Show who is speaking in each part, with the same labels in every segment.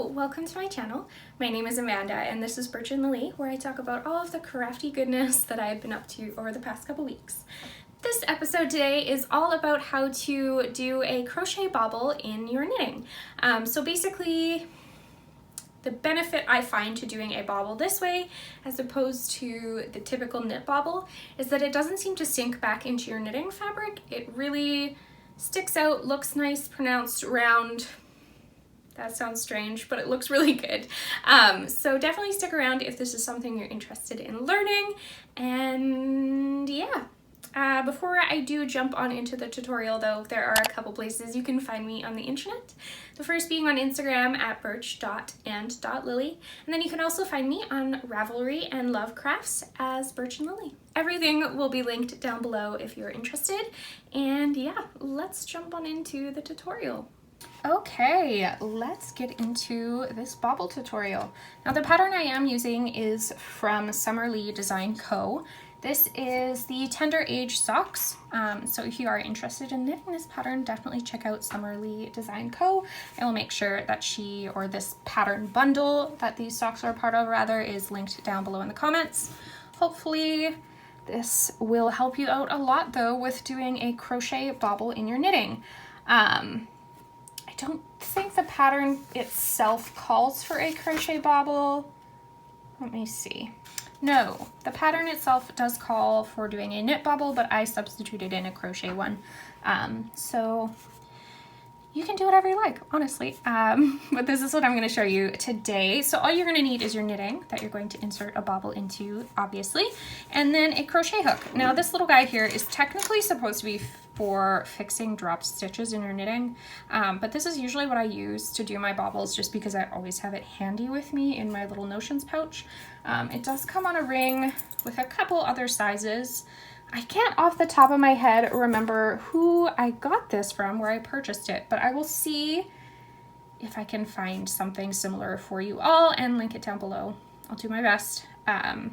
Speaker 1: Hello, welcome to my channel. My name is Amanda and this is Birchandlily, where I talk about all of the crafty goodness that I've been up to over the past couple weeks. This episode today is all about how to do a crochet bobble in your knitting. So basically, the benefit I find to doing a bobble this way, as opposed to the typical knit bobble, is that it doesn't seem to sink back into your knitting fabric. It really sticks out, looks nice, pronounced, round. That sounds strange, but it looks really good. So definitely stick around if this is something you're interested in learning. And yeah. Before I do jump on into the tutorial though, there are a couple places you can find me on the internet. The first being on Instagram at birch.and.lily, and then you can also find me on Ravelry and Lovecrafts as Birchandlily. Everything will be linked down below if you're interested. And yeah, let's jump on into the tutorial. Okay, let's get into this bobble tutorial. Now the pattern I am using is from Summerlee Design Co. This is the Tender Age Socks, so if you are interested in knitting this pattern, definitely check out Summerlee Design Co. I will make sure that this pattern bundle that these socks are part of rather is linked down below in the comments. Hopefully this will help you out a lot though with doing a crochet bobble in your knitting. I don't think the pattern itself calls for a crochet bobble. Let me see. No, the pattern itself does call for doing a knit bobble, but I substituted in a crochet one. So you can do whatever you like, honestly. But this is what I'm going to show you today. So all you're going to need is your knitting that you're going to insert a bobble into, obviously, and then a crochet hook. Now this little guy here is technically supposed to be for fixing dropped stitches in your knitting, but this is usually what I use to do my bobbles just because I always have it handy with me in my little notions pouch. It does come on a ring with a couple other sizes. I can't off the top of my head remember who I got this from, where I purchased it, but I will see if I can find something similar for you all and link it down below. I'll do my best. But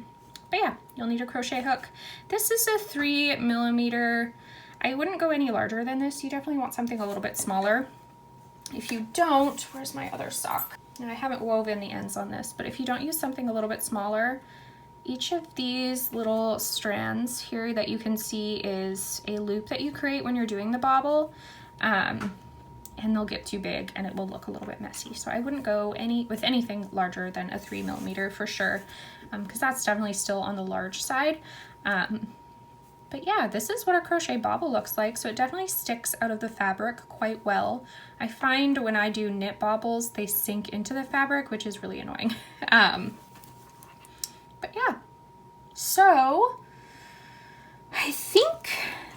Speaker 1: yeah, you'll need a crochet hook. This is a 3mm. I wouldn't go any larger than this. You definitely want something a little bit smaller. If you don't, where's my other sock? And I haven't woven the ends on this, but if you don't use something a little bit smaller, each of these little strands here that you can see is a loop that you create when you're doing the bobble, and they'll get too big and it will look a little bit messy. So I wouldn't go with anything larger than a 3mm for sure, because that's definitely still on the large side. But yeah, this is what a crochet bobble looks like. So it definitely sticks out of the fabric quite well. I find when I do knit bobbles, they sink into the fabric, which is really annoying. But yeah, so I think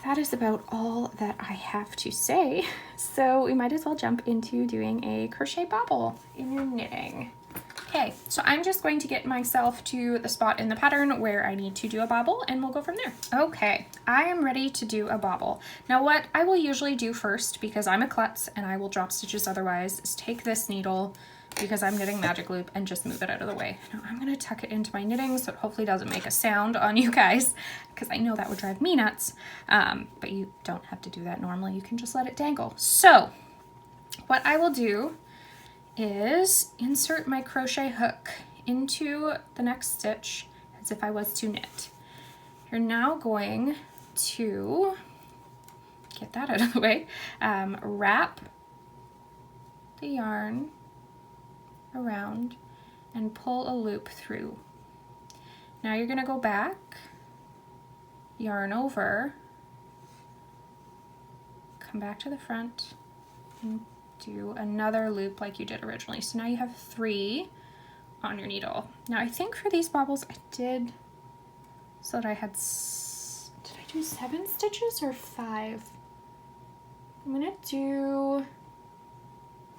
Speaker 1: that is about all that I have to say. So we might as well jump into doing a crochet bobble in your knitting. Okay, so I'm just going to get myself to the spot in the pattern where I need to do a bobble and we'll go from there. Okay, I am ready to do a bobble. Now what I will usually do first, because I'm a klutz and I will drop stitches otherwise, is take this needle, because I'm knitting magic loop, and just move it out of the way. Now I'm gonna tuck it into my knitting so it hopefully doesn't make a sound on you guys, because I know that would drive me nuts, but you don't have to do that normally. You can just let it dangle. So what I will do is insert my crochet hook into the next stitch as if I was to knit. You're now going to get that out of the way, wrap the yarn around and pull a loop through. Now you're going to go back, yarn over, come back to the front, and do another loop like you did originally. So now you have 3 on your needle. Now I think for these bobbles I did so that I had, did I do 7 stitches or 5? I'm gonna do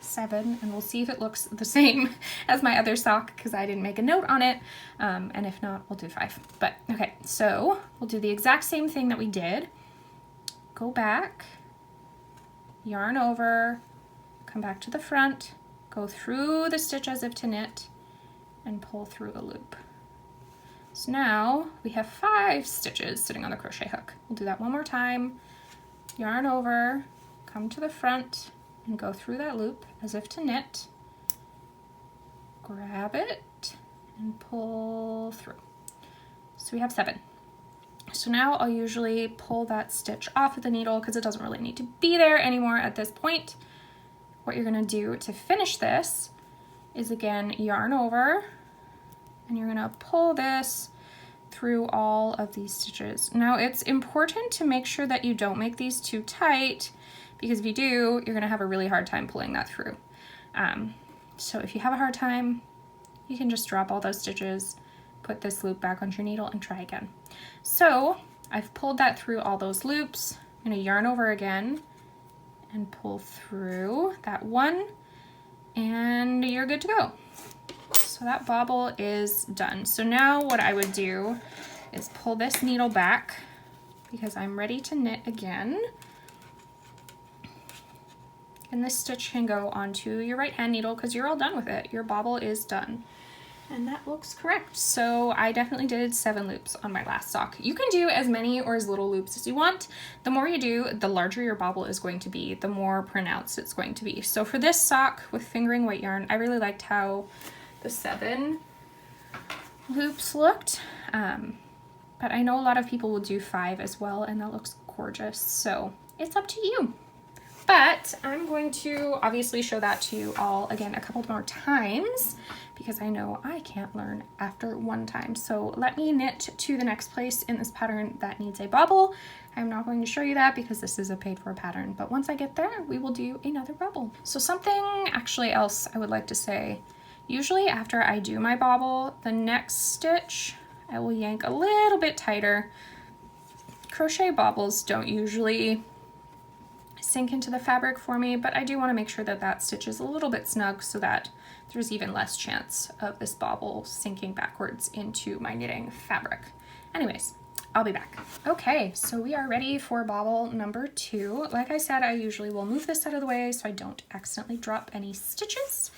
Speaker 1: 7 and we'll see if it looks the same as my other sock because I didn't make a note on it, and if not we'll do 5. But okay, so we'll do the exact same thing that we did. Go back, yarn over, come back to the front, go through the stitch as if to knit, and pull through a loop. So now we have 5 stitches sitting on the crochet hook. We'll do that one more time. Yarn over, come to the front, and go through that loop as if to knit, grab it and pull through. So we have 7. So now I'll usually pull that stitch off of the needle because it doesn't really need to be there anymore at this point. What you're gonna do to finish this is, again, yarn over, and you're gonna pull this through all of these stitches. Now it's important to make sure that you don't make these too tight, because if you do, you're gonna have a really hard time pulling that through. So if you have a hard time, you can just drop all those stitches, put this loop back onto your needle, and try again. So I've pulled that through all those loops. I'm gonna yarn over again and pull through that one, and you're good to go. So that bobble is done. So now what I would do is pull this needle back because I'm ready to knit again. And this stitch can go onto your right hand needle because you're all done with it. Your bobble is done. And that looks correct. So I definitely did 7 loops on my last sock. You can do as many or as little loops as you want. The more you do, the larger your bobble is going to be, the more pronounced it's going to be. So for this sock with fingering weight yarn, I really liked how the 7 loops looked. But I know a lot of people will do 5 as well, and that looks gorgeous. So it's up to you. But I'm going to obviously show that to you all again a couple more times because I know I can't learn after one time. So let me knit to the next place in this pattern that needs a bobble. I'm not going to show you that because this is a paid for pattern, but once I get there, we will do another bobble. So something actually else I would like to say, usually after I do my bobble, the next stitch, I will yank a little bit tighter. Crochet bobbles don't usually sink into the fabric for me, but I do want to make sure that that stitch is a little bit snug so that there's even less chance of this bobble sinking backwards into my knitting fabric. Anyways, I'll be back. Okay, so we are ready for bobble number 2. Like I said, I usually will move this out of the way so I don't accidentally drop any stitches,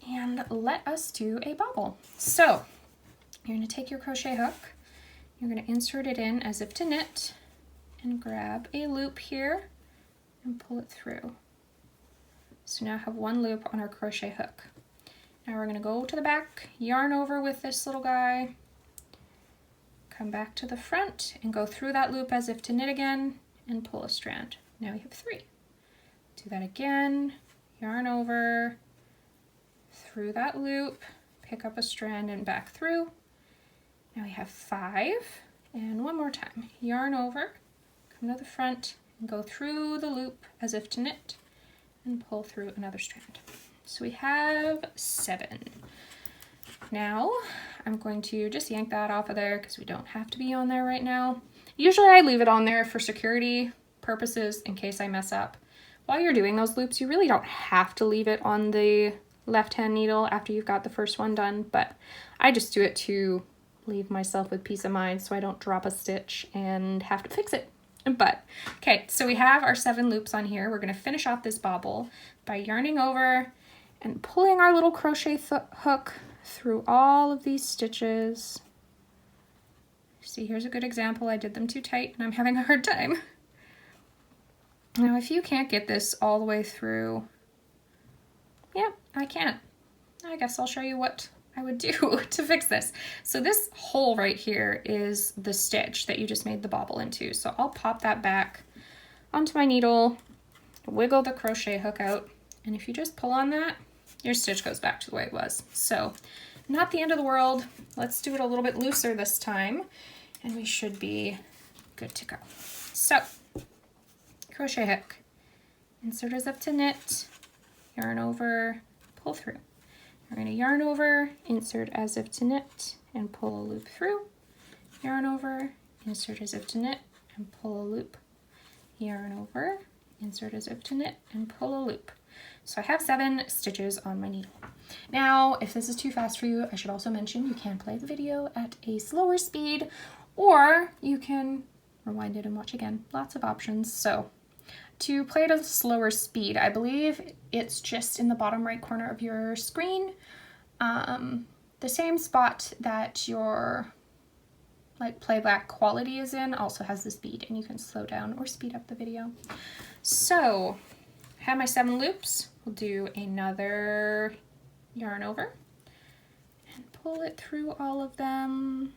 Speaker 1: and let us do a bobble. So you're going to take your crochet hook, you're going to insert it in as if to knit, and grab a loop here and pull it through. So now I have 1 loop on our crochet hook. Now we're going to go to the back, yarn over with this little guy, come back to the front and go through that loop as if to knit again and pull a strand. Now we have 3. Do that again, yarn over, through that loop, pick up a strand and back through. Now we have 5, and one more time, yarn over, come to the front, and go through the loop as if to knit and pull through another strand. So we have 7. Now I'm going to just yank that off of there because we don't have to be on there right now. Usually I leave it on there for security purposes in case I mess up. While you're doing those loops, you really don't have to leave it on the left hand needle after you've got the first one done, but I just do it to leave myself with peace of mind so I don't drop a stitch and have to fix it. But okay, so we have our 7 loops on here. We're going to finish off this bobble by yarning over and pulling our little crochet hook through all of these stitches. See, here's a good example. I did them too tight and I'm having a hard time. Now, if you can't get this all the way through, yeah, I can't. I guess I'll show you what I would do to fix this. So this hole right here is the stitch that you just made the bobble into. So I'll pop that back onto my needle, wiggle the crochet hook out, and if you just pull on that, your stitch goes back to the way it was. So not the end of the world. Let's do it a little bit looser this time, and we should be good to go. So crochet hook, insert as up to knit, yarn over, pull through. We're going to yarn over, insert as if to knit, and pull a loop through. Yarn over, insert as if to knit, and pull a loop. Yarn over, insert as if to knit, and pull a loop. So I have 7 stitches on my needle. Now, if this is too fast for you, I should also mention you can play the video at a slower speed, or you can rewind it and watch again. Lots of options. So to play at a slower speed, I believe it's just in the bottom right corner of your screen. The same spot that your playback quality is in also has the speed, and you can slow down or speed up the video. So I have my 7 loops. We'll do another yarn over, pull it through all of them.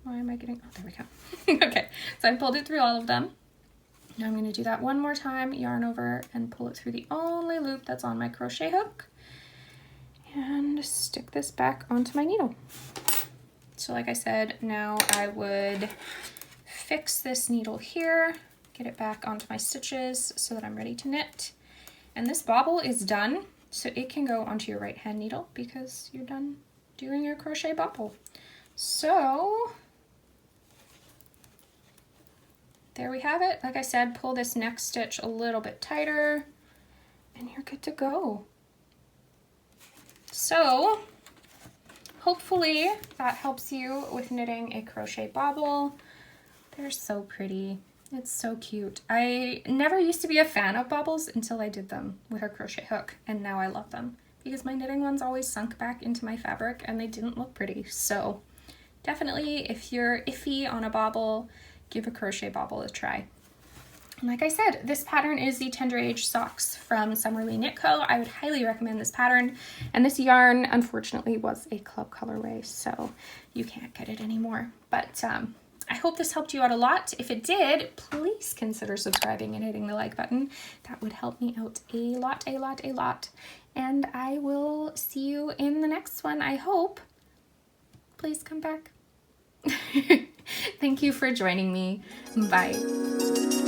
Speaker 1: Why am I getting, oh, there we go. Okay, so I pulled it through all of them. Now I'm going to do that one more time, yarn over and pull it through the only loop that's on my crochet hook, and stick this back onto my needle. So like I said, now I would fix this needle here, get it back onto my stitches so that I'm ready to knit. And this bobble is done, so it can go onto your right hand needle because you're done doing your crochet bobble. So there we have it. Like I said, pull this next stitch a little bit tighter and you're good to go. So hopefully that helps you with knitting a crochet bobble. They're so pretty. It's so cute. I never used to be a fan of bobbles until I did them with a crochet hook, and now I love them because my knitting ones always sunk back into my fabric and they didn't look pretty. So definitely, if you're iffy on a bobble, give a crochet bobble a try. And like I said, this pattern is the Tender Age Socks from Summerly Knit Co. I would highly recommend this pattern. And this yarn, unfortunately, was a club colorway, so you can't get it anymore. But I hope this helped you out a lot. If it did, please consider subscribing and hitting the like button. That would help me out a lot, a lot, a lot. And I will see you in the next one, I hope. Please come back. Thank you for joining me. Bye.